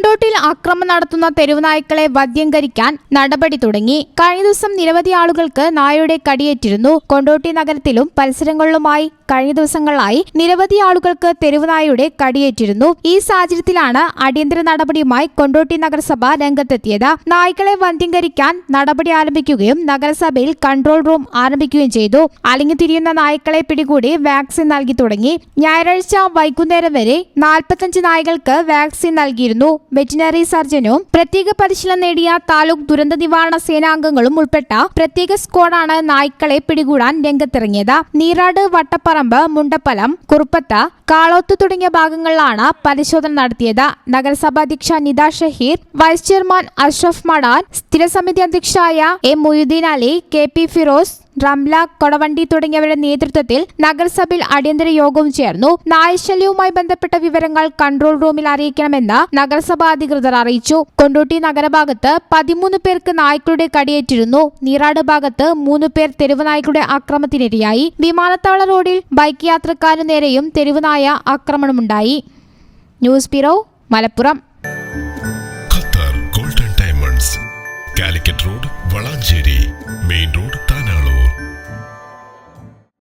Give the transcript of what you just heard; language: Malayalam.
കൊണ്ടോട്ടിയിൽ അക്രമം നടത്തുന്ന തെരുവുനായ്ക്കളെ വന്ധ്യംകരിക്കാൻ നടപടി തുടങ്ങി. കഴിഞ്ഞ ദിവസം നിരവധി ആളുകൾക്ക് നായയുടെ കടിയേറ്റിരുന്നു. കൊണ്ടോട്ടി നഗരത്തിലും പരിസരങ്ങളിലുമായി കഴിഞ്ഞ ദിവസങ്ങളിലായി നിരവധി ആളുകൾക്ക് തെരുവുനായയുടെ കടിയേറ്റിരുന്നു. ഈ സാഹചര്യത്തിലാണ് അടിയന്തര നടപടിയുമായി കൊണ്ടോട്ടി നഗരസഭ രംഗത്തെത്തിയത്. നായ്ക്കളെ വന്ധ്യംകരിക്കാൻ നടപടി ആരംഭിക്കുകയും നഗരസഭയിൽ കൺട്രോൾ റൂം ആരംഭിക്കുകയും ചെയ്തു. അലഞ്ഞുതിരിയുന്ന നായ്ക്കളെ പിടികൂടി വാക്സിൻ നൽകി തുടങ്ങി. ഞായറാഴ്ച വൈകുന്നേരം വരെ 45 നായ്ക്കൾക്ക് വാക്സിൻ നൽകിയിരുന്നു. വെറ്റിനറി സർജനും പ്രത്യേക പരിശീലനം നേടിയ താലൂക്ക് ദുരന്ത നിവാരണ സേനാംഗങ്ങളും ഉൾപ്പെട്ട പ്രത്യേക സ്ക്വാഡാണ് നായ്ക്കളെ പിടികൂടാൻ രംഗത്തിറങ്ങിയത്. നീറാട്, വട്ടപ്പറമ്പ്, മുണ്ടപ്പലം, കുറുപ്പത്ത, കാളോത്ത് തുടങ്ങിയ ഭാഗങ്ങളിലാണ് പരിശോധന നടത്തിയത്. നഗരസഭാ അധ്യക്ഷ നിത ഷഹീർ, വൈസ് ചെയർമാൻ അഷ്റഫ് മടാൻ, സ്ഥിരസമിതി അധ്യക്ഷയായ M Moideen Ali, K P Firoz, Ramla, Kodavandi തുടങ്ങിയവരുടെ നേതൃത്വത്തിൽ നഗരസഭയിൽ അടിയന്തര യോഗവും ചേർന്നു. നായശല്യവുമായി ബന്ധപ്പെട്ട വിവരങ്ങൾ കൺട്രോൾ റൂമിൽ അറിയിക്കണമെന്ന് നഗരസഭാ അധികൃതർ അറിയിച്ചു. കൊണ്ടോട്ടി നഗരഭാഗത്ത് 13 പേർക്ക് നായ്ക്കളുടെ കടിയേറ്റിരുന്നു. നീറാട് ഭാഗത്ത് 3 പേർ തെരുവുനായ്ക്കളുടെ ആക്രമണത്തിനിരയായി. വിമാനത്താവള റോഡിൽ ബൈക്ക് യാത്രക്കാരു നേരെയും തെരുവുനായ ആക്രമണമുണ്ടായി. News bureau, Malappuram. Qatar golden diamonds, Calicut road, Valanchery main road.